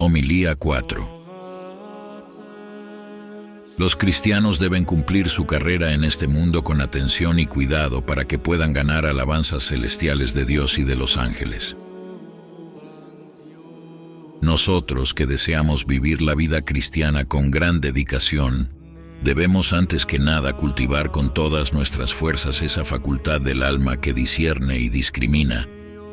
Homilía 4. Los cristianos deben cumplir su carrera en este mundo con atención y cuidado para que puedan ganar alabanzas celestiales de Dios y de los ángeles. Nosotros que deseamos vivir la vida cristiana con gran dedicación, debemos antes que nada cultivar con todas nuestras fuerzas esa facultad del alma que discierne y discrimina,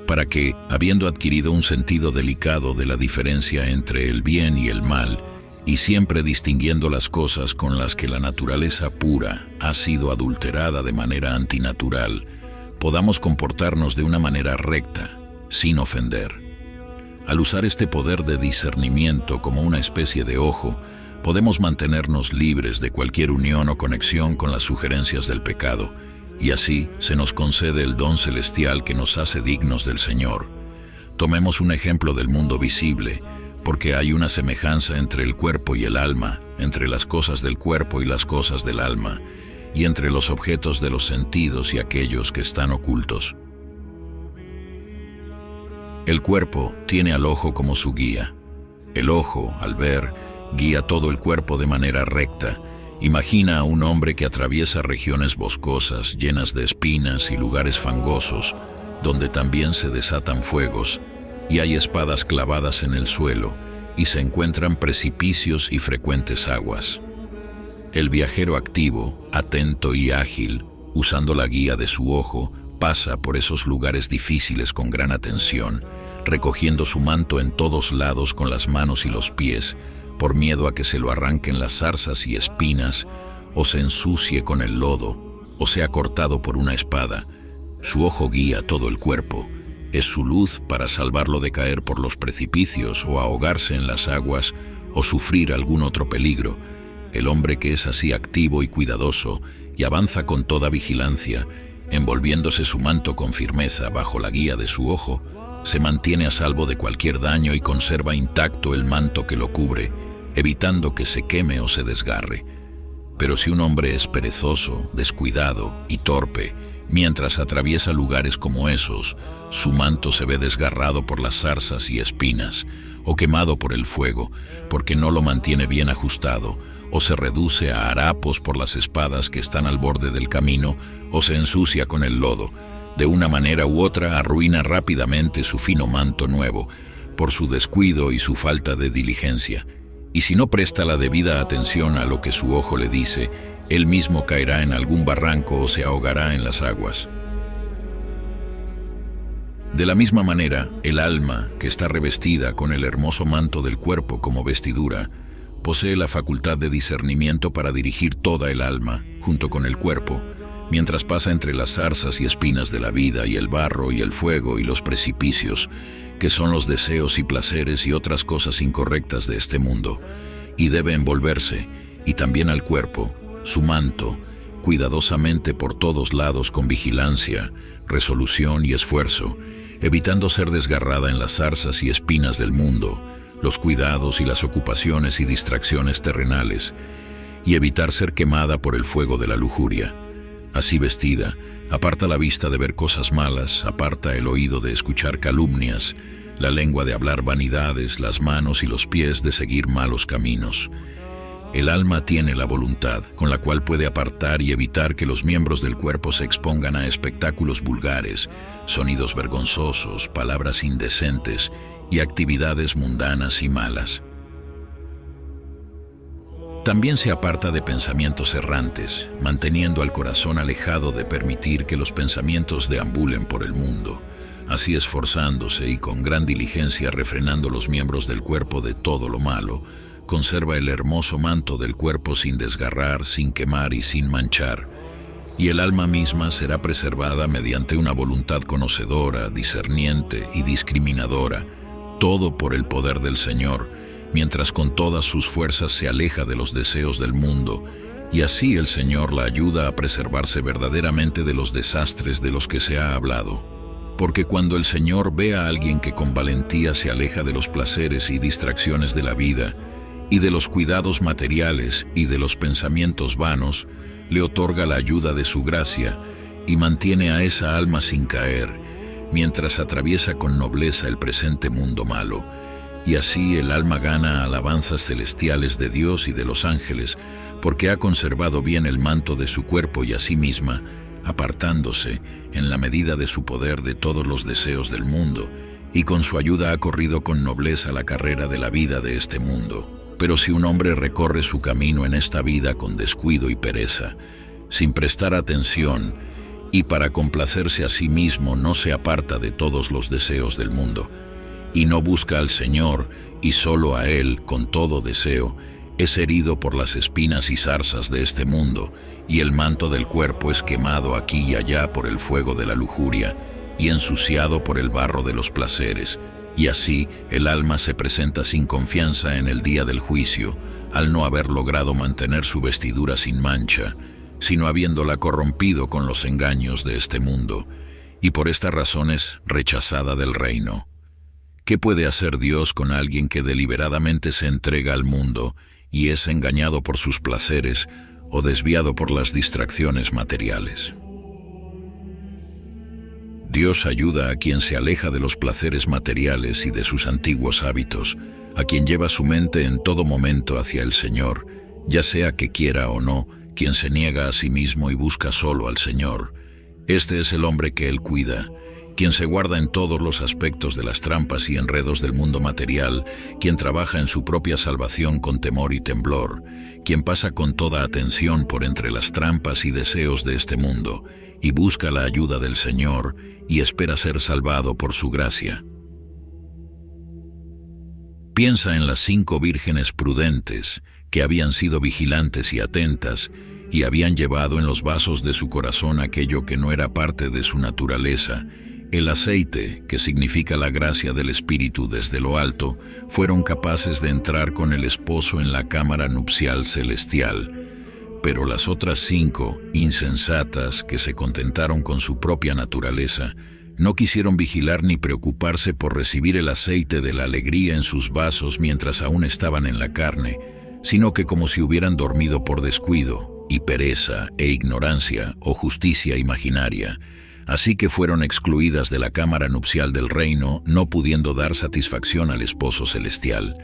para que, habiendo adquirido un sentido delicado de la diferencia entre el bien y el mal, y siempre distinguiendo las cosas con las que la naturaleza pura ha sido adulterada de manera antinatural, podamos comportarnos de una manera recta, sin ofender. Al usar este poder de discernimiento como una especie de ojo, podemos mantenernos libres de cualquier unión o conexión con las sugerencias del pecado, y así se nos concede el don celestial que nos hace dignos del Señor. Tomemos un ejemplo del mundo visible, porque hay una semejanza entre el cuerpo y el alma, entre las cosas del cuerpo y las cosas del alma, y entre los objetos de los sentidos y aquellos que están ocultos. El cuerpo tiene al ojo como su guía. El ojo, al ver, guía todo el cuerpo de manera recta. Imagina a un hombre que atraviesa regiones boscosas, llenas de espinas y lugares fangosos, donde también se desatan fuegos, y hay espadas clavadas en el suelo, y se encuentran precipicios y frecuentes aguas. El viajero activo, atento y ágil, usando la guía de su ojo, pasa por esos lugares difíciles con gran atención, recogiendo su manto en todos lados con las manos y los pies, por miedo a que se lo arranquen las zarzas y espinas, o se ensucie con el lodo, o sea cortado por una espada. Su ojo guía todo el cuerpo. Es su luz para salvarlo de caer por los precipicios o ahogarse en las aguas o sufrir algún otro peligro. El hombre que es así activo y cuidadoso y avanza con toda vigilancia, envolviéndose su manto con firmeza bajo la guía de su ojo, se mantiene a salvo de cualquier daño y conserva intacto el manto que lo cubre, evitando que se queme o se desgarre. Pero si un hombre es perezoso, descuidado y torpe, mientras atraviesa lugares como esos, su manto se ve desgarrado por las zarzas y espinas, o quemado por el fuego, porque no lo mantiene bien ajustado, o se reduce a harapos por las espadas que están al borde del camino, o se ensucia con el lodo. De una manera u otra arruina rápidamente su fino manto nuevo, por su descuido y su falta de diligencia. Y si no presta la debida atención a lo que su ojo le dice, él mismo caerá en algún barranco o se ahogará en las aguas. De la misma manera, el alma, que está revestida con el hermoso manto del cuerpo como vestidura, posee la facultad de discernimiento para dirigir toda el alma, junto con el cuerpo, mientras pasa entre las zarzas y espinas de la vida y el barro y el fuego y los precipicios, que son los deseos y placeres y otras cosas incorrectas de este mundo, y debe envolverse, y también al cuerpo, su manto, cuidadosamente por todos lados con vigilancia, resolución y esfuerzo, evitando ser desgarrada en las zarzas y espinas del mundo, los cuidados y las ocupaciones y distracciones terrenales, y evitar ser quemada por el fuego de la lujuria. Así vestida, aparta la vista de ver cosas malas, aparta el oído de escuchar calumnias, la lengua de hablar vanidades, las manos y los pies de seguir malos caminos. El alma tiene la voluntad, con la cual puede apartar y evitar que los miembros del cuerpo se expongan a espectáculos vulgares, sonidos vergonzosos, palabras indecentes y actividades mundanas y malas. También se aparta de pensamientos errantes, manteniendo al corazón alejado de permitir que los pensamientos deambulen por el mundo, así esforzándose y con gran diligencia refrenando los miembros del cuerpo de todo lo malo, conserva el hermoso manto del cuerpo sin desgarrar, sin quemar y sin manchar, y el alma misma será preservada mediante una voluntad conocedora, discerniente y discriminadora, todo por el poder del Señor, mientras con todas sus fuerzas se aleja de los deseos del mundo, y así el Señor la ayuda a preservarse verdaderamente de los desastres de los que se ha hablado. Porque cuando el Señor ve a alguien que con valentía se aleja de los placeres y distracciones de la vida, y de los cuidados materiales y de los pensamientos vanos, le otorga la ayuda de su gracia y mantiene a esa alma sin caer, mientras atraviesa con nobleza el presente mundo malo, y así el alma gana alabanzas celestiales de Dios y de los ángeles, porque ha conservado bien el manto de su cuerpo y a sí misma, apartándose, en la medida de su poder, de todos los deseos del mundo, y con su ayuda ha corrido con nobleza la carrera de la vida de este mundo. Pero si un hombre recorre su camino en esta vida con descuido y pereza, sin prestar atención, y para complacerse a sí mismo no se aparta de todos los deseos del mundo, y no busca al Señor, y solo a Él con todo deseo, es herido por las espinas y zarzas de este mundo, y el manto del cuerpo es quemado aquí y allá por el fuego de la lujuria, y ensuciado por el barro de los placeres, y así el alma se presenta sin confianza en el día del juicio, al no haber logrado mantener su vestidura sin mancha, sino habiéndola corrompido con los engaños de este mundo, y por esta razón es rechazada del reino. ¿Qué puede hacer Dios con alguien que deliberadamente se entrega al mundo y es engañado por sus placeres o desviado por las distracciones materiales? Dios ayuda a quien se aleja de los placeres materiales y de sus antiguos hábitos, a quien lleva su mente en todo momento hacia el Señor, ya sea que quiera o no, quien se niega a sí mismo y busca solo al Señor. Este es el hombre que Él cuida, quien se guarda en todos los aspectos de las trampas y enredos del mundo material, quien trabaja en su propia salvación con temor y temblor, quien pasa con toda atención por entre las trampas y deseos de este mundo, y busca la ayuda del Señor, y espera ser salvado por su gracia. Piensa en las 5 vírgenes prudentes, que habían sido vigilantes y atentas, y habían llevado en los vasos de su corazón aquello que no era parte de su naturaleza. El aceite, que significa la gracia del Espíritu desde lo alto, fueron capaces de entrar con el esposo en la cámara nupcial celestial. Pero las otras 5, insensatas, que se contentaron con su propia naturaleza, no quisieron vigilar ni preocuparse por recibir el aceite de la alegría en sus vasos mientras aún estaban en la carne, sino que como si hubieran dormido por descuido, y pereza, e ignorancia, o justicia imaginaria, así que fueron excluidas de la cámara nupcial del reino, no pudiendo dar satisfacción al esposo celestial.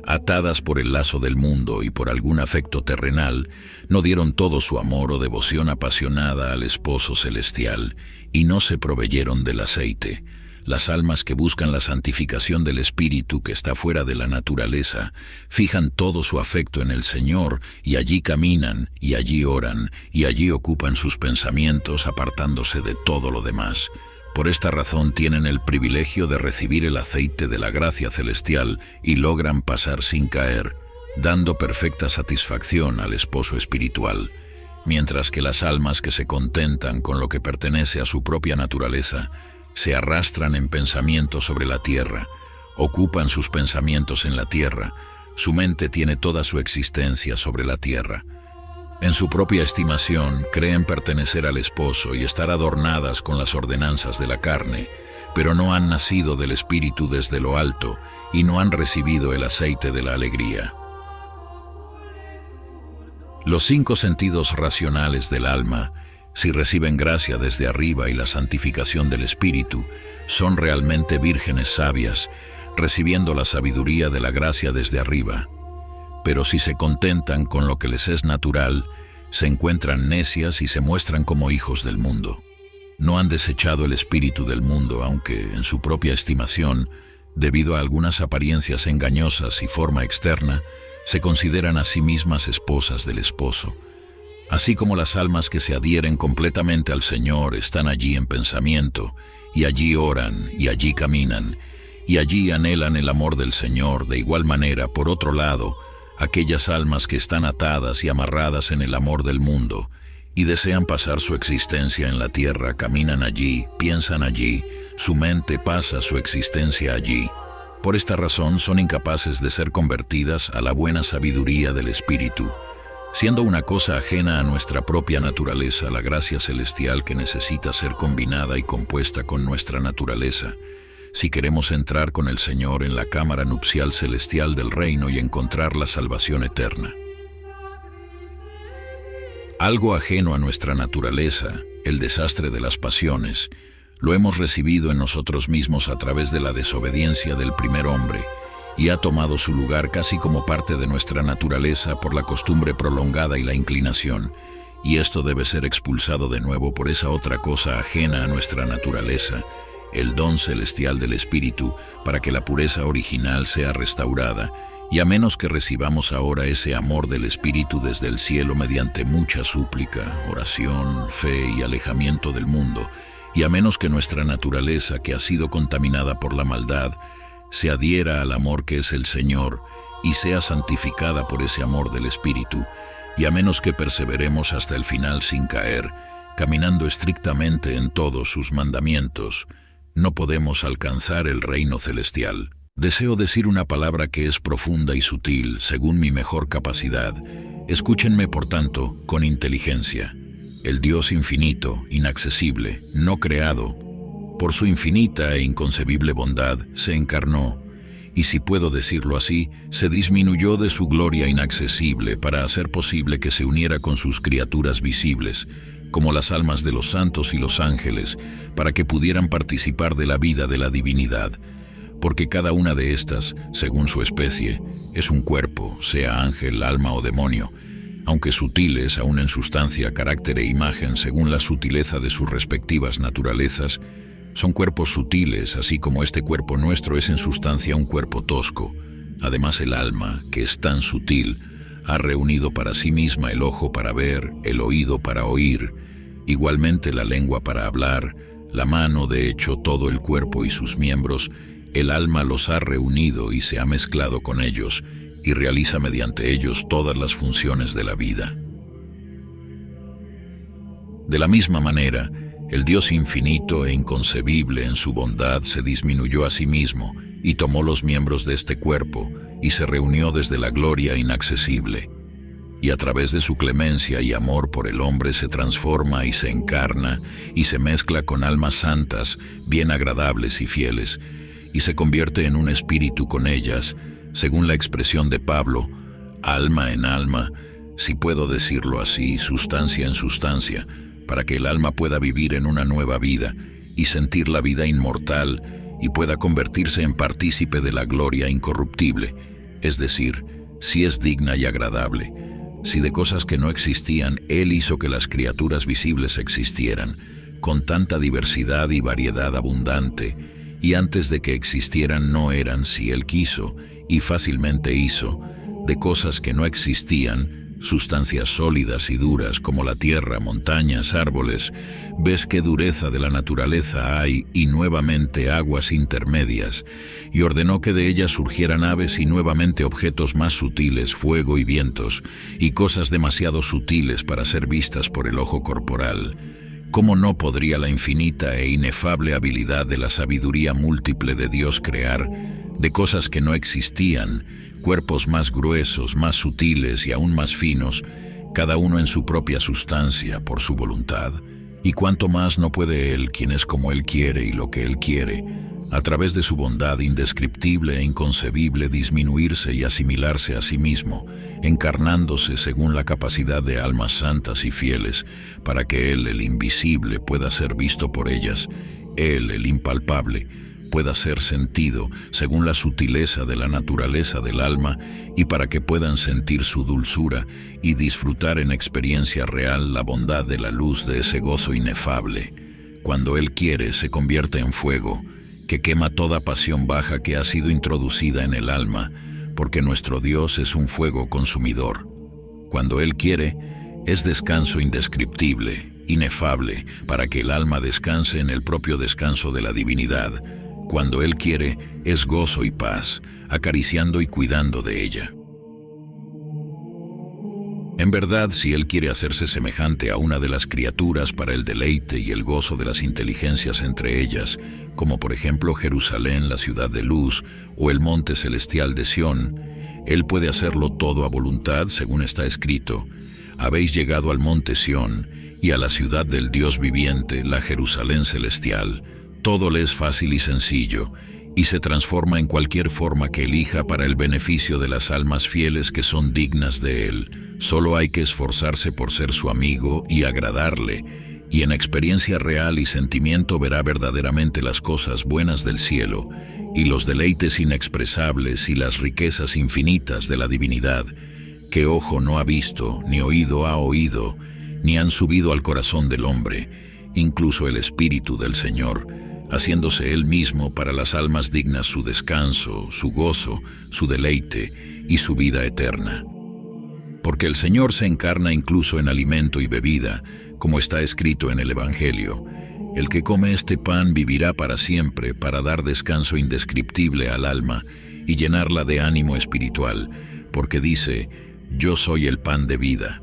Atadas por el lazo del mundo y por algún afecto terrenal, no dieron todo su amor o devoción apasionada al esposo celestial, y no se proveyeron del aceite. Las almas que buscan la santificación del espíritu que está fuera de la naturaleza, fijan todo su afecto en el Señor, y allí caminan, y allí oran, y allí ocupan sus pensamientos apartándose de todo lo demás. Por esta razón tienen el privilegio de recibir el aceite de la gracia celestial y logran pasar sin caer, dando perfecta satisfacción al esposo espiritual, mientras que las almas que se contentan con lo que pertenece a su propia naturaleza se arrastran en pensamientos sobre la tierra, ocupan sus pensamientos en la tierra, su mente tiene toda su existencia sobre la tierra. En su propia estimación creen pertenecer al esposo y estar adornadas con las ordenanzas de la carne, pero no han nacido del Espíritu desde lo alto y no han recibido el aceite de la alegría. Los 5 sentidos racionales del alma, si reciben gracia desde arriba y la santificación del Espíritu, son realmente vírgenes sabias, recibiendo la sabiduría de la gracia desde arriba. Pero si se contentan con lo que les es natural, se encuentran necias y se muestran como hijos del mundo. No han desechado el espíritu del mundo, aunque, en su propia estimación, debido a algunas apariencias engañosas y forma externa, se consideran a sí mismas esposas del esposo. Así como las almas que se adhieren completamente al Señor están allí en pensamiento, y allí oran, y allí caminan, y allí anhelan el amor del Señor, de igual manera, por otro lado, aquellas almas que están atadas y amarradas en el amor del mundo, y desean pasar su existencia en la tierra, caminan allí, piensan allí, su mente pasa su existencia allí. Por esta razón son incapaces de ser convertidas a la buena sabiduría del Espíritu, siendo una cosa ajena a nuestra propia naturaleza, la gracia celestial que necesita ser combinada y compuesta con nuestra naturaleza, si queremos entrar con el Señor en la cámara nupcial celestial del reino y encontrar la salvación eterna. Algo ajeno a nuestra naturaleza, el desastre de las pasiones, lo hemos recibido en nosotros mismos a través de la desobediencia del primer hombre, y ha tomado su lugar casi como parte de nuestra naturaleza por la costumbre prolongada y la inclinación, y esto debe ser expulsado de nuevo por esa otra cosa ajena a nuestra naturaleza, el don celestial del Espíritu, para que la pureza original sea restaurada, y a menos que recibamos ahora ese amor del Espíritu desde el cielo mediante mucha súplica, oración, fe y alejamiento del mundo, y a menos que nuestra naturaleza, que ha sido contaminada por la maldad, se adhiera al amor que es el Señor y sea santificada por ese amor del Espíritu, y a menos que perseveremos hasta el final sin caer, caminando estrictamente en todos sus mandamientos, no podemos alcanzar el reino celestial. Deseo decir una palabra que es profunda y sutil, según mi mejor capacidad. Escúchenme, por tanto, con inteligencia. El Dios infinito, inaccesible, no creado, por su infinita e inconcebible bondad, se encarnó, y si puedo decirlo así, se disminuyó de su gloria inaccesible para hacer posible que se uniera con sus criaturas visibles, como las almas de los santos y los ángeles, para que pudieran participar de la vida de la divinidad. Porque cada una de estas, según su especie, es un cuerpo, sea ángel, alma o demonio, aunque sutiles aún en sustancia, carácter e imagen según la sutileza de sus respectivas naturalezas, son cuerpos sutiles, así como este cuerpo nuestro es en sustancia un cuerpo tosco. Además, el alma, que es tan sutil, ha reunido para sí misma el ojo para ver, el oído para oír, igualmente la lengua para hablar, la mano, de hecho, todo el cuerpo y sus miembros. El alma los ha reunido y se ha mezclado con ellos, y realiza mediante ellos todas las funciones de la vida. De la misma manera, el Dios infinito e inconcebible en su bondad se disminuyó a sí mismo y tomó los miembros de este cuerpo y se reunió desde la gloria inaccesible. Y a través de su clemencia y amor por el hombre se transforma y se encarna y se mezcla con almas santas, bien agradables y fieles, y se convierte en un espíritu con ellas, según la expresión de Pablo, alma en alma, si puedo decirlo así, sustancia en sustancia, para que el alma pueda vivir en una nueva vida y sentir la vida inmortal y pueda convertirse en partícipe de la gloria incorruptible, es decir, si es digna y agradable, si de cosas que no existían Él hizo que las criaturas visibles existieran, con tanta diversidad y variedad abundante, y antes de que existieran no eran si Él quiso, y fácilmente hizo, de cosas que no existían, sustancias sólidas y duras como la tierra, montañas, árboles. Ves qué dureza de la naturaleza hay, y nuevamente aguas intermedias, y ordenó que de ellas surgieran aves y nuevamente objetos más sutiles, fuego y vientos, y cosas demasiado sutiles para ser vistas por el ojo corporal. ¿Cómo no podría la infinita e inefable habilidad de la sabiduría múltiple de Dios crear, de cosas que no existían, cuerpos más gruesos, más sutiles y aún más finos, cada uno en su propia sustancia, por su voluntad? Y cuánto más no puede Él, quien es como Él quiere y lo que Él quiere, a través de su bondad indescriptible e inconcebible, disminuirse y asimilarse a sí mismo, encarnándose según la capacidad de almas santas y fieles, para que Él, el invisible, pueda ser visto por ellas, Él, el impalpable, pueda ser sentido según la sutileza de la naturaleza del alma, y para que puedan sentir su dulzura y disfrutar en experiencia real la bondad de la luz de ese gozo inefable. Cuando Él quiere, se convierte en fuego, que quema toda pasión baja que ha sido introducida en el alma, porque nuestro Dios es un fuego consumidor. Cuando Él quiere, es descanso indescriptible, inefable, para que el alma descanse en el propio descanso de la divinidad. Cuando Él quiere, es gozo y paz, acariciando y cuidando de ella. En verdad, si Él quiere hacerse semejante a una de las criaturas para el deleite y el gozo de las inteligencias entre ellas, como por ejemplo Jerusalén, la ciudad de luz, o el monte celestial de Sión, Él puede hacerlo todo a voluntad, según está escrito: habéis llegado al monte Sión y a la ciudad del Dios viviente, la Jerusalén celestial. Todo le es fácil y sencillo, y se transforma en cualquier forma que elija para el beneficio de las almas fieles que son dignas de Él. Solo hay que esforzarse por ser su amigo y agradarle, y en experiencia real y sentimiento verá verdaderamente las cosas buenas del cielo, y los deleites inexpresables y las riquezas infinitas de la divinidad, que ojo no ha visto, ni oído ha oído, ni han subido al corazón del hombre, incluso el Espíritu del Señor, haciéndose Él mismo para las almas dignas su descanso, su gozo, su deleite y su vida eterna. Porque el Señor se encarna incluso en alimento y bebida, como está escrito en el Evangelio: el que come este pan vivirá para siempre, para dar descanso indescriptible al alma y llenarla de ánimo espiritual, porque dice: yo soy el pan de vida.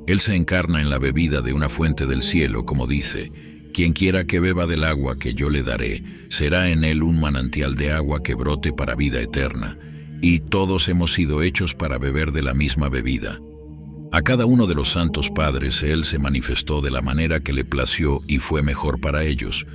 Él se encarna en la bebida de una fuente del cielo, como dice: quien quiera que beba del agua que yo le daré, será en él un manantial de agua que brote para vida eterna. Y todos hemos sido hechos para beber de la misma bebida. A cada uno de los santos padres Él se manifestó de la manera que le plació y fue mejor para ellos.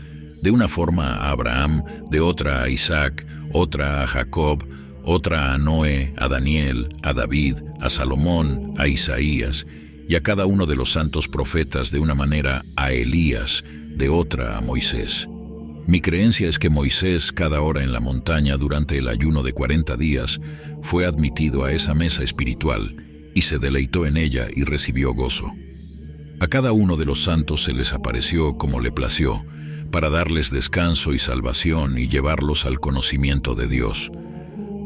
De una forma a Abraham, de otra a Isaac, otra a Jacob, otra a Noé, a Daniel, a David, a Salomón, a Isaías, y a cada uno de los santos profetas de una manera a Elías, de otra a Moisés. Mi creencia es que Moisés, cada hora en la montaña durante el ayuno de 40 días, fue admitido a esa mesa espiritual y se deleitó en ella y recibió gozo. A cada uno de los santos se les apareció como le plació, para darles descanso y salvación y llevarlos al conocimiento de Dios.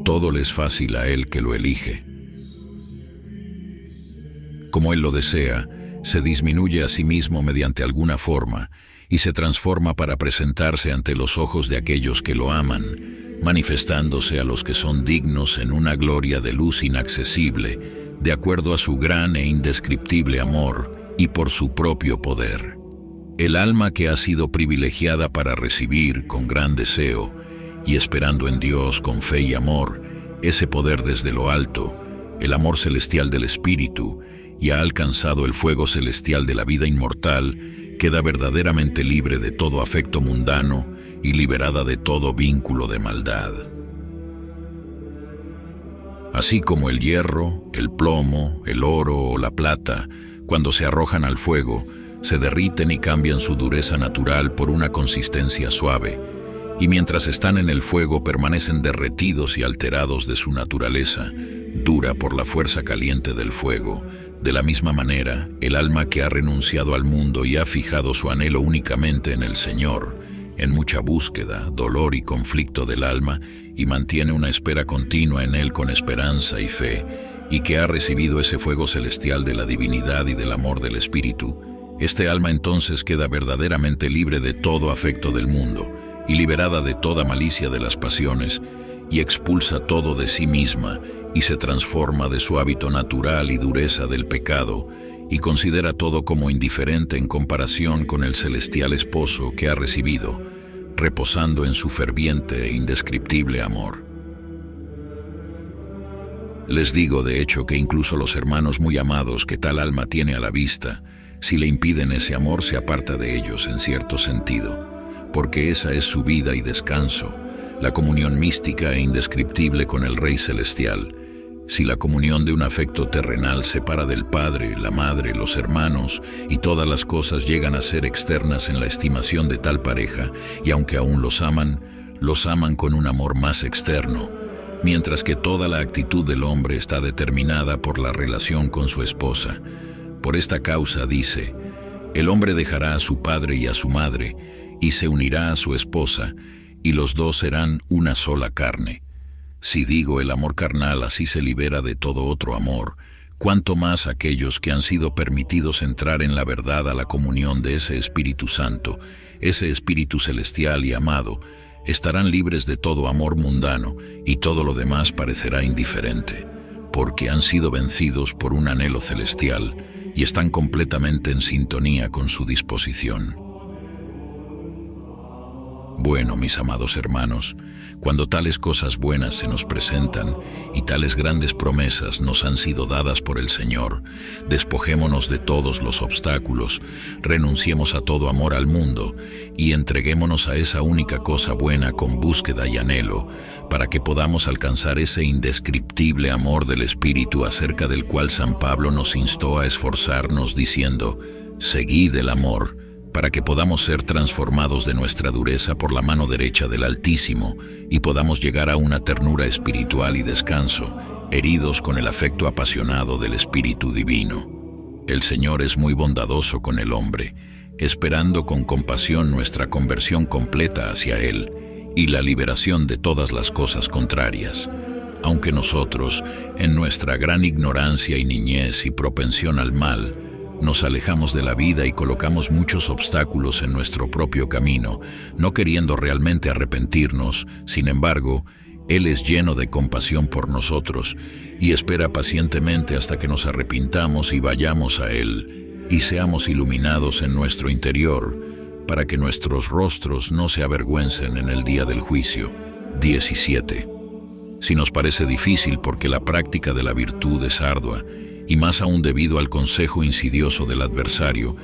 Todo le es fácil a Él que lo elige. Como Él lo desea, se disminuye a sí mismo mediante alguna forma y se transforma para presentarse ante los ojos de aquellos que lo aman, manifestándose a los que son dignos en una gloria de luz inaccesible, de acuerdo a su gran e indescriptible amor y por su propio poder. El alma que ha sido privilegiada para recibir con gran deseo y esperando en Dios con fe y amor ese poder desde lo alto, el amor celestial del Espíritu, y ha alcanzado el fuego celestial de la vida inmortal, queda verdaderamente libre de todo afecto mundano y liberada de todo vínculo de maldad. Así como el hierro, el plomo, el oro o la plata, cuando se arrojan al fuego, se derriten y cambian su dureza natural por una consistencia suave, y mientras están en el fuego permanecen derretidos y alterados de su naturaleza, dura por la fuerza caliente del fuego. De la misma manera, el alma que ha renunciado al mundo y ha fijado su anhelo únicamente en el Señor, en mucha búsqueda, dolor y conflicto del alma, y mantiene una espera continua en Él con esperanza y fe, y que ha recibido ese fuego celestial de la divinidad y del amor del Espíritu, este alma entonces queda verdaderamente libre de todo afecto del mundo, y liberada de toda malicia de las pasiones, y expulsa todo de sí misma, y se transforma de su hábito natural y dureza del pecado, y considera todo como indiferente en comparación con el celestial esposo que ha recibido, reposando en su ferviente e indescriptible amor. Les digo de hecho que incluso los hermanos muy amados que tal alma tiene a la vista, si le impiden ese amor se aparta de ellos en cierto sentido, porque esa es su vida y descanso, la comunión mística e indescriptible con el Rey Celestial. Si la comunión de un afecto terrenal separa del padre, la madre, los hermanos y todas las cosas llegan a ser externas en la estimación de tal pareja, y aunque aún los aman con un amor más externo, mientras que toda la actitud del hombre está determinada por la relación con su esposa. Por esta causa dice: el hombre dejará a su padre y a su madre, y se unirá a su esposa, y los dos serán una sola carne. Si digo el amor carnal así se libera de todo otro amor, cuánto más aquellos que han sido permitidos entrar en la verdad a la comunión de ese Espíritu Santo, ese Espíritu celestial y amado, estarán libres de todo amor mundano y todo lo demás parecerá indiferente, porque han sido vencidos por un anhelo celestial y están completamente en sintonía con su disposición. Bueno, mis amados hermanos, cuando tales cosas buenas se nos presentan y tales grandes promesas nos han sido dadas por el Señor, despojémonos de todos los obstáculos, renunciemos a todo amor al mundo y entreguémonos a esa única cosa buena con búsqueda y anhelo, para que podamos alcanzar ese indescriptible amor del Espíritu acerca del cual San Pablo nos instó a esforzarnos diciendo: seguid el amor, para que podamos ser transformados de nuestra dureza por la mano derecha del Altísimo y podamos llegar a una ternura espiritual y descanso, heridos con el afecto apasionado del Espíritu Divino. El Señor es muy bondadoso con el hombre, esperando con compasión nuestra conversión completa hacia Él y la liberación de todas las cosas contrarias. Aunque nosotros, en nuestra gran ignorancia y niñez y propensión al mal, nos alejamos de la vida y colocamos muchos obstáculos en nuestro propio camino, no queriendo realmente arrepentirnos, sin embargo, Él es lleno de compasión por nosotros y espera pacientemente hasta que nos arrepintamos y vayamos a Él y seamos iluminados en nuestro interior para que nuestros rostros no se avergüencen en el día del juicio. 17. Si nos parece difícil porque la práctica de la virtud es ardua, y más aún debido al consejo insidioso del adversario,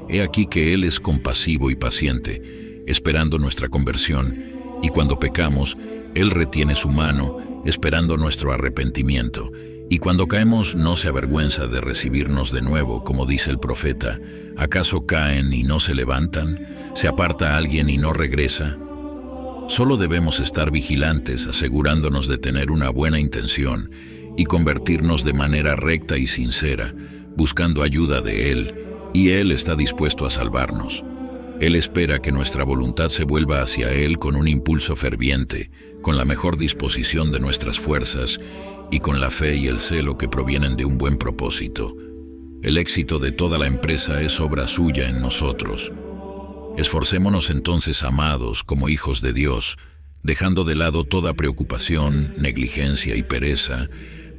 he aquí que Él es compasivo y paciente, esperando nuestra conversión, y cuando pecamos, Él retiene su mano, esperando nuestro arrepentimiento, y cuando caemos no se avergüenza de recibirnos de nuevo, como dice el profeta. ¿Acaso caen y no se levantan? ¿Se aparta alguien y no regresa? Solo debemos estar vigilantes, asegurándonos de tener una buena intención y convertirnos de manera recta y sincera, buscando ayuda de Él, y Él está dispuesto a salvarnos. Él espera que nuestra voluntad se vuelva hacia Él con un impulso ferviente, con la mejor disposición de nuestras fuerzas y con la fe y el celo que provienen de un buen propósito. El éxito de toda la empresa es obra suya en nosotros. Esforcémonos entonces, amados, como hijos de Dios, dejando de lado toda preocupación, negligencia y pereza,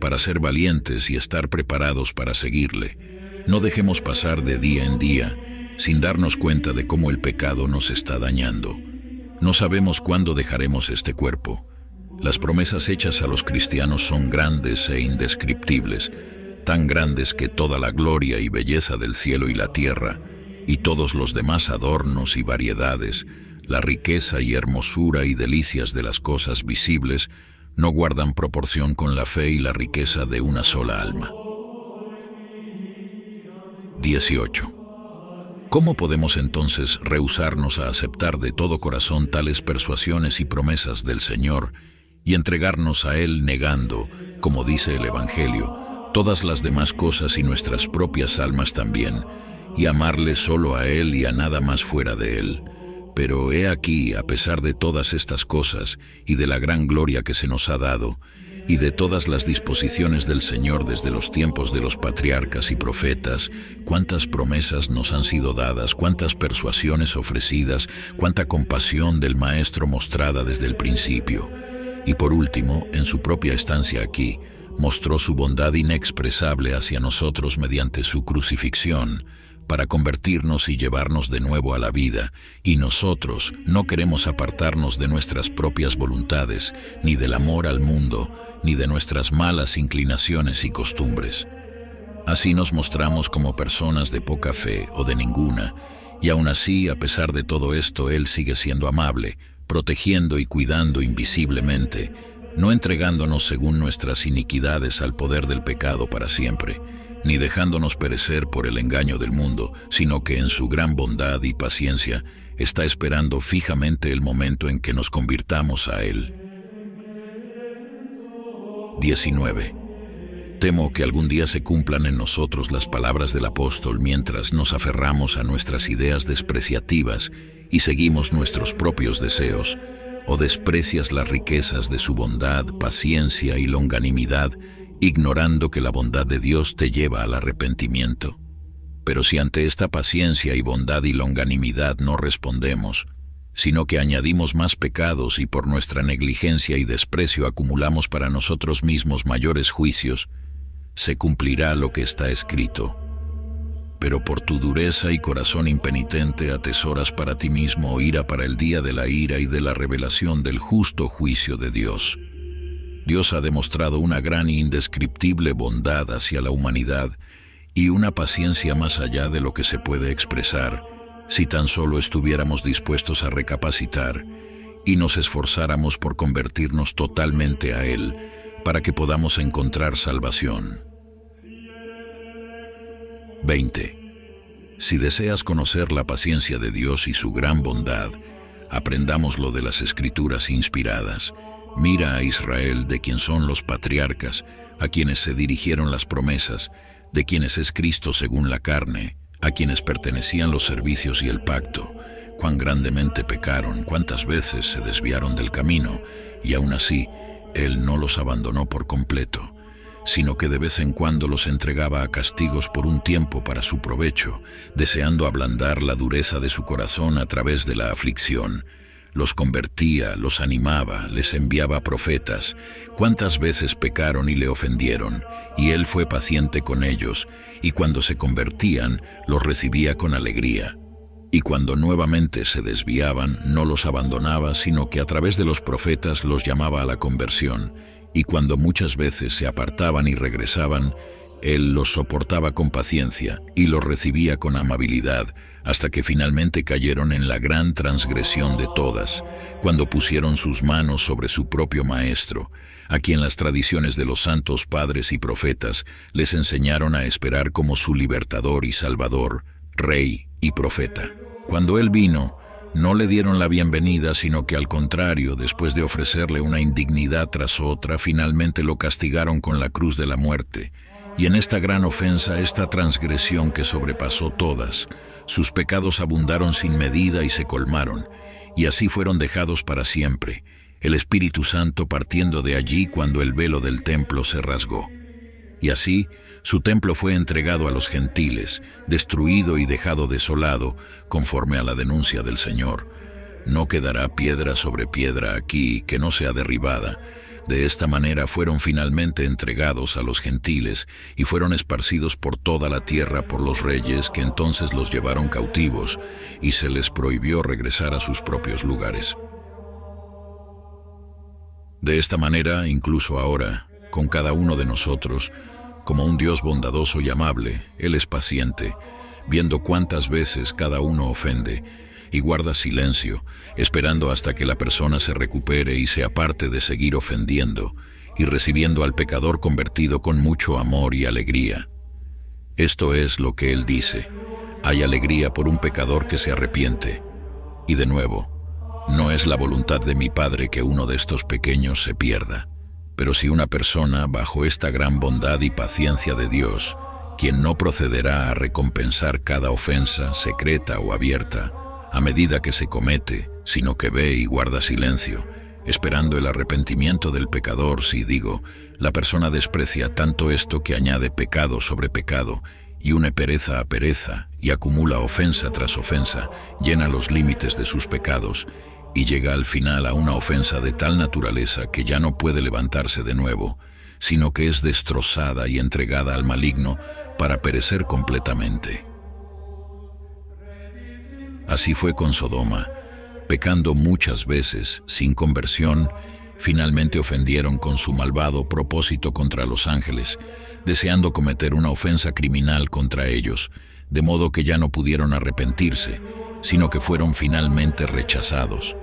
para ser valientes y estar preparados para seguirle. No dejemos pasar de día en día, sin darnos cuenta de cómo el pecado nos está dañando. No sabemos cuándo dejaremos este cuerpo. Las promesas hechas a los cristianos son grandes e indescriptibles, tan grandes que toda la gloria y belleza del cielo y la tierra, y todos los demás adornos y variedades, la riqueza y hermosura y delicias de las cosas visibles, no guardan proporción con la fe y la riqueza de una sola alma. 18. ¿Cómo podemos entonces rehusarnos a aceptar de todo corazón tales persuasiones y promesas del Señor y entregarnos a Él negando, como dice el Evangelio, todas las demás cosas y nuestras propias almas también, y amarle solo a Él y a nada más fuera de Él? Pero he aquí, a pesar de todas estas cosas y de la gran gloria que se nos ha dado, y de todas las disposiciones del Señor desde los tiempos de los patriarcas y profetas, cuántas promesas nos han sido dadas, cuántas persuasiones ofrecidas, cuánta compasión del Maestro mostrada desde el principio. Y por último, en su propia estancia aquí, mostró su bondad inexpresable hacia nosotros mediante su crucifixión, para convertirnos y llevarnos de nuevo a la vida, y nosotros no queremos apartarnos de nuestras propias voluntades, ni del amor al mundo, ni de nuestras malas inclinaciones y costumbres. Así nos mostramos como personas de poca fe o de ninguna, y aún así, a pesar de todo esto, Él sigue siendo amable, protegiendo y cuidando invisiblemente, no entregándonos según nuestras iniquidades al poder del pecado para siempre, ni dejándonos perecer por el engaño del mundo, sino que en su gran bondad y paciencia está esperando fijamente el momento en que nos convirtamos a Él. 19. Temo que algún día se cumplan en nosotros las palabras del apóstol mientras nos aferramos a nuestras ideas despreciativas y seguimos nuestros propios deseos, o desprecias las riquezas de su bondad, paciencia y longanimidad, ignorando que la bondad de Dios te lleva al arrepentimiento. Pero si ante esta paciencia y bondad y longanimidad no respondemos, sino que añadimos más pecados y por nuestra negligencia y desprecio acumulamos para nosotros mismos mayores juicios, se cumplirá lo que está escrito. Pero por tu dureza y corazón impenitente atesoras para ti mismo ira para el día de la ira y de la revelación del justo juicio de Dios. Dios ha demostrado una gran e indescriptible bondad hacia la humanidad y una paciencia más allá de lo que se puede expresar, si tan solo estuviéramos dispuestos a recapacitar y nos esforzáramos por convertirnos totalmente a Él, para que podamos encontrar salvación. 20. Si deseas conocer la paciencia de Dios y su gran bondad, aprendámoslo de las Escrituras inspiradas. Mira a Israel, de quien son los patriarcas, a quienes se dirigieron las promesas, de quienes es Cristo según la carne, a quienes pertenecían los servicios y el pacto. Cuán grandemente pecaron, cuántas veces se desviaron del camino, y aún así, Él no los abandonó por completo, sino que de vez en cuando los entregaba a castigos por un tiempo para su provecho, deseando ablandar la dureza de su corazón a través de la aflicción. Los convertía, los animaba, les enviaba profetas. Cuántas veces pecaron y le ofendieron, y Él fue paciente con ellos, y cuando se convertían, los recibía con alegría. Y cuando nuevamente se desviaban, no los abandonaba, sino que a través de los profetas los llamaba a la conversión. Y cuando muchas veces se apartaban y regresaban, Él los soportaba con paciencia y los recibía con amabilidad, hasta que finalmente cayeron en la gran transgresión de todas, cuando pusieron sus manos sobre su propio Maestro, a quien las tradiciones de los santos padres y profetas les enseñaron a esperar como su libertador y salvador, Rey y profeta. Cuando Él vino, no le dieron la bienvenida, sino que al contrario, después de ofrecerle una indignidad tras otra, finalmente lo castigaron con la cruz de la muerte. Y en esta gran ofensa, esta transgresión que sobrepasó todas, sus pecados abundaron sin medida y se colmaron, y así fueron dejados para siempre, el Espíritu Santo partiendo de allí cuando el velo del templo se rasgó. Y así, su templo fue entregado a los gentiles, destruido y dejado desolado, conforme a la denuncia del Señor. No quedará piedra sobre piedra aquí que no sea derribada. De esta manera fueron finalmente entregados a los gentiles y fueron esparcidos por toda la tierra por los reyes que entonces los llevaron cautivos, y se les prohibió regresar a sus propios lugares. De esta manera, incluso ahora, con cada uno de nosotros, como un Dios bondadoso y amable, Él es paciente, viendo cuántas veces cada uno ofende, y guarda silencio, esperando hasta que la persona se recupere y se aparte de seguir ofendiendo, y recibiendo al pecador convertido con mucho amor y alegría. Esto es lo que Él dice: hay alegría por un pecador que se arrepiente. Y de nuevo, no es la voluntad de mi Padre que uno de estos pequeños se pierda. Pero si una persona, bajo esta gran bondad y paciencia de Dios, quien no procederá a recompensar cada ofensa, secreta o abierta, a medida que se comete, sino que ve y guarda silencio, esperando el arrepentimiento del pecador, si digo, la persona desprecia tanto esto que añade pecado sobre pecado, y une pereza a pereza, y acumula ofensa tras ofensa, llena los límites de sus pecados, y llega al final a una ofensa de tal naturaleza que ya no puede levantarse de nuevo, sino que es destrozada y entregada al maligno para perecer completamente. Así fue con Sodoma. Pecando muchas veces, sin conversión, finalmente ofendieron con su malvado propósito contra los ángeles, deseando cometer una ofensa criminal contra ellos, de modo que ya no pudieron arrepentirse, sino que fueron finalmente rechazados.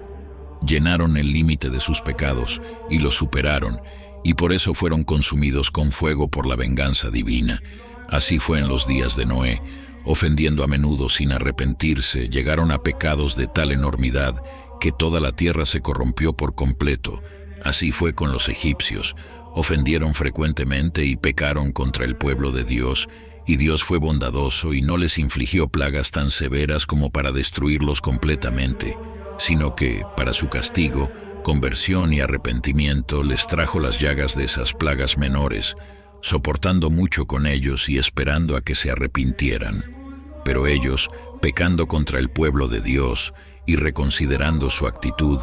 Llenaron el límite de sus pecados y los superaron, y por eso fueron consumidos con fuego por la venganza divina. Así fue en los días de Noé. Ofendiendo a menudo sin arrepentirse, llegaron a pecados de tal enormidad que toda la tierra se corrompió por completo. Así fue con los egipcios. Ofendieron frecuentemente y pecaron contra el pueblo de Dios, y Dios fue bondadoso y no les infligió plagas tan severas como para destruirlos completamente, sino que, para su castigo, conversión y arrepentimiento, les trajo las llagas de esas plagas menores, soportando mucho con ellos y esperando a que se arrepintieran. Pero ellos, pecando contra el pueblo de Dios y reconsiderando su actitud,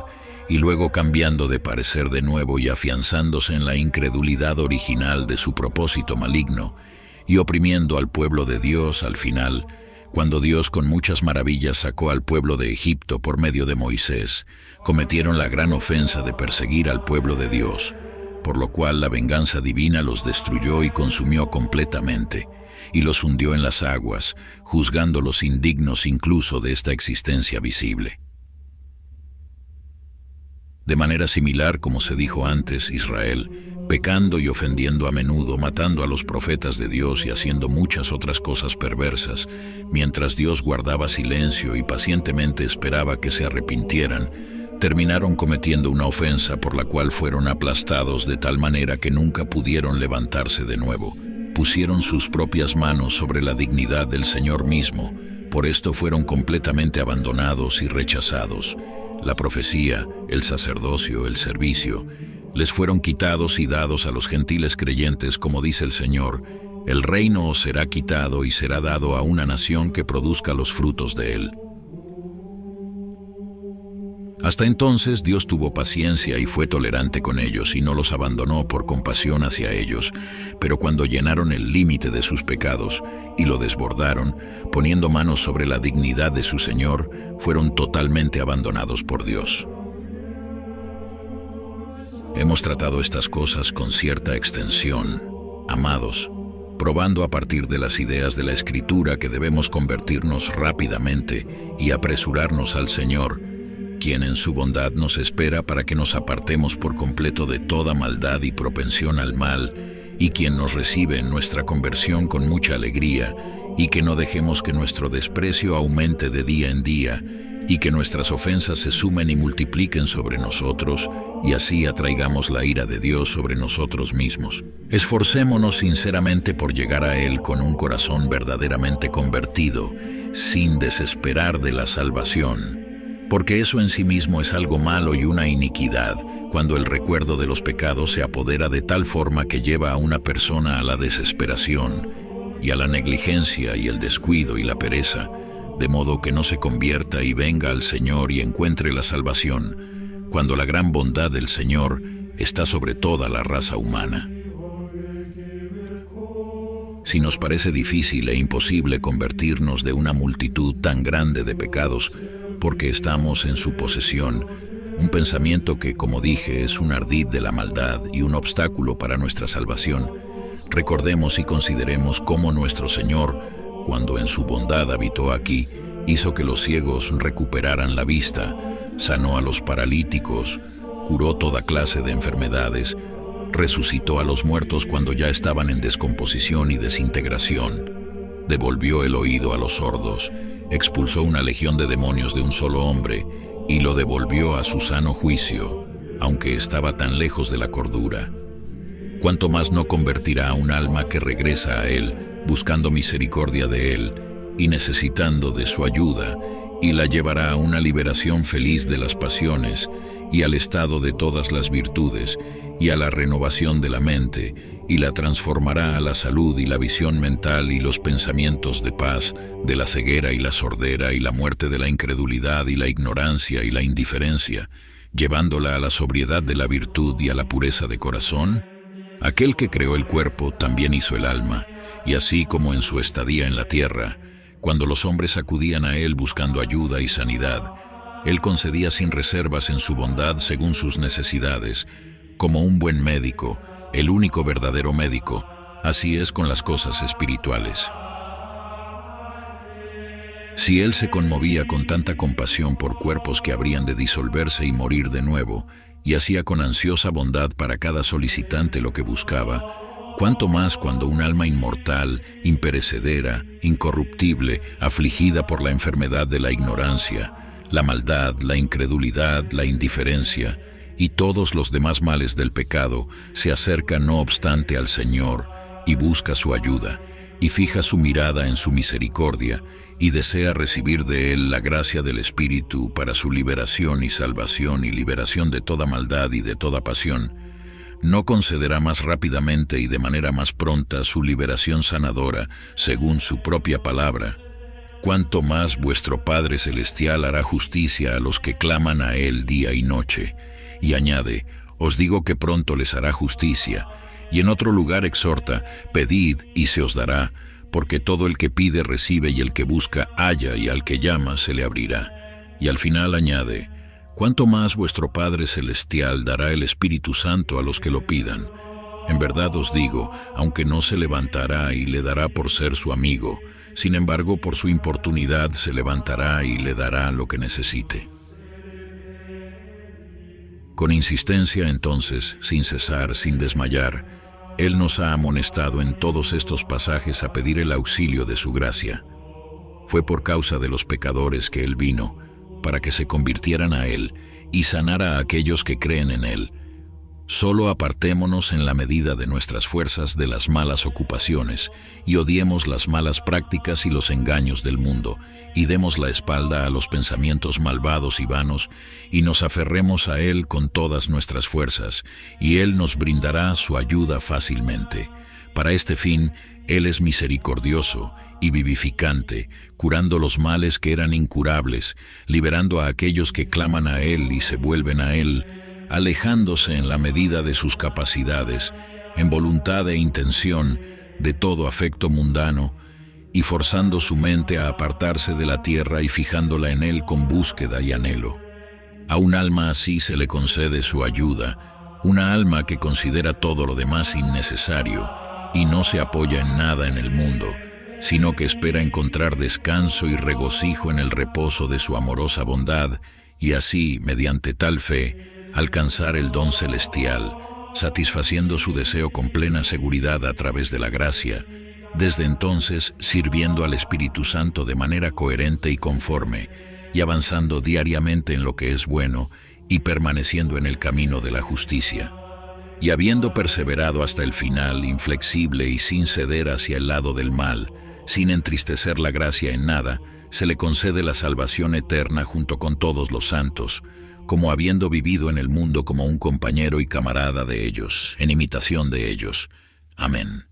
y luego cambiando de parecer de nuevo y afianzándose en la incredulidad original de su propósito maligno, y oprimiendo al pueblo de Dios al final, cuando Dios con muchas maravillas sacó al pueblo de Egipto por medio de Moisés, cometieron la gran ofensa de perseguir al pueblo de Dios, por lo cual la venganza divina los destruyó y consumió completamente, y los hundió en las aguas, juzgándolos indignos incluso de esta existencia visible. De manera similar, como se dijo antes, Israel, pecando y ofendiendo a menudo, matando a los profetas de Dios y haciendo muchas otras cosas perversas, mientras Dios guardaba silencio y pacientemente esperaba que se arrepintieran, terminaron cometiendo una ofensa por la cual fueron aplastados de tal manera que nunca pudieron levantarse de nuevo. Pusieron sus propias manos sobre la dignidad del Señor mismo, por esto fueron completamente abandonados y rechazados. La profecía, el sacerdocio, el servicio, les fueron quitados y dados a los gentiles creyentes, como dice el Señor: el reino os será quitado y será dado a una nación que produzca los frutos de él. Hasta entonces Dios tuvo paciencia y fue tolerante con ellos y no los abandonó por compasión hacia ellos, pero cuando llenaron el límite de sus pecados y lo desbordaron, poniendo manos sobre la dignidad de su Señor, fueron totalmente abandonados por Dios. Hemos tratado estas cosas con cierta extensión, amados, probando a partir de las ideas de la Escritura que debemos convertirnos rápidamente y apresurarnos al Señor, quien en su bondad nos espera para que nos apartemos por completo de toda maldad y propensión al mal, y quien nos recibe en nuestra conversión con mucha alegría, y que no dejemos que nuestro desprecio aumente de día en día, y que nuestras ofensas se sumen y multipliquen sobre nosotros, y así atraigamos la ira de Dios sobre nosotros mismos. Esforcémonos sinceramente por llegar a Él con un corazón verdaderamente convertido, sin desesperar de la salvación, porque eso en sí mismo es algo malo y una iniquidad, cuando el recuerdo de los pecados se apodera de tal forma que lleva a una persona a la desesperación y a la negligencia y el descuido y la pereza, de modo que no se convierta y venga al Señor y encuentre la salvación, cuando la gran bondad del Señor está sobre toda la raza humana. Si nos parece difícil e imposible convertirnos de una multitud tan grande de pecados, porque estamos en su posesión, un pensamiento que, como dije, es un ardid de la maldad y un obstáculo para nuestra salvación, recordemos y consideremos cómo nuestro Señor, cuando en su bondad habitó aquí, hizo que los ciegos recuperaran la vista, sanó a los paralíticos, curó toda clase de enfermedades, resucitó a los muertos cuando ya estaban en descomposición y desintegración, devolvió el oído a los sordos, expulsó una legión de demonios de un solo hombre y lo devolvió a su sano juicio, aunque estaba tan lejos de la cordura. ¿Cuánto más no convertirá a un alma que regresa a Él, buscando misericordia de Él y necesitando de su ayuda, y la llevará a una liberación feliz de las pasiones y al estado de todas las virtudes y a la renovación de la mente, y la transformará a la salud y la visión mental y los pensamientos de paz, de la ceguera y la sordera y la muerte de la incredulidad y la ignorancia y la indiferencia, llevándola a la sobriedad de la virtud y a la pureza de corazón? Aquel que creó el cuerpo también hizo el alma, y así como en su estadía en la tierra, cuando los hombres acudían a Él buscando ayuda y sanidad, Él concedía sin reservas en su bondad según sus necesidades, como un buen médico, el único verdadero médico. Así es con las cosas espirituales. Si Él se conmovía con tanta compasión por cuerpos que habrían de disolverse y morir de nuevo, y hacía con ansiosa bondad para cada solicitante lo que buscaba, cuánto más cuando un alma inmortal, imperecedera, incorruptible, afligida por la enfermedad de la ignorancia, la maldad, la incredulidad, la indiferencia y todos los demás males del pecado, se acerca no obstante al Señor y busca su ayuda, y fija su mirada en su misericordia, y desea recibir de Él la gracia del Espíritu para su liberación y salvación y liberación de toda maldad y de toda pasión, no concederá más rápidamente y de manera más pronta su liberación sanadora, según su propia palabra. Cuanto más vuestro Padre Celestial hará justicia a los que claman a Él día y noche. Y añade, os digo que pronto les hará justicia. Y en otro lugar exhorta, pedid y se os dará, porque todo el que pide recibe y el que busca halla y al que llama se le abrirá. Y al final añade, cuánto más vuestro Padre Celestial dará el Espíritu Santo a los que lo pidan. En verdad os digo, aunque no se levantará y le dará por ser su amigo, sin embargo por su importunidad se levantará y le dará lo que necesite. Con insistencia entonces, sin cesar, sin desmayar, Él nos ha amonestado en todos estos pasajes a pedir el auxilio de su gracia. Fue por causa de los pecadores que Él vino, para que se convirtieran a Él y sanara a aquellos que creen en Él. Solo apartémonos en la medida de nuestras fuerzas de las malas ocupaciones y odiemos las malas prácticas y los engaños del mundo, y demos la espalda a los pensamientos malvados y vanos, y nos aferremos a Él con todas nuestras fuerzas, y Él nos brindará su ayuda fácilmente. Para este fin, Él es misericordioso y vivificante, curando los males que eran incurables, liberando a aquellos que claman a Él y se vuelven a Él, alejándose en la medida de sus capacidades, en voluntad e intención, de todo afecto mundano, y forzando su mente a apartarse de la tierra y fijándola en Él con búsqueda y anhelo. A un alma así se le concede su ayuda, una alma que considera todo lo demás innecesario y no se apoya en nada en el mundo, sino que espera encontrar descanso y regocijo en el reposo de su amorosa bondad, y así, mediante tal fe, alcanzar el don celestial, satisfaciendo su deseo con plena seguridad a través de la gracia, desde entonces sirviendo al Espíritu Santo de manera coherente y conforme, y avanzando diariamente en lo que es bueno y permaneciendo en el camino de la justicia. Y habiendo perseverado hasta el final, inflexible y sin ceder hacia el lado del mal, sin entristecer la gracia en nada, se le concede la salvación eterna junto con todos los santos, como habiendo vivido en el mundo como un compañero y camarada de ellos, en imitación de ellos. Amén.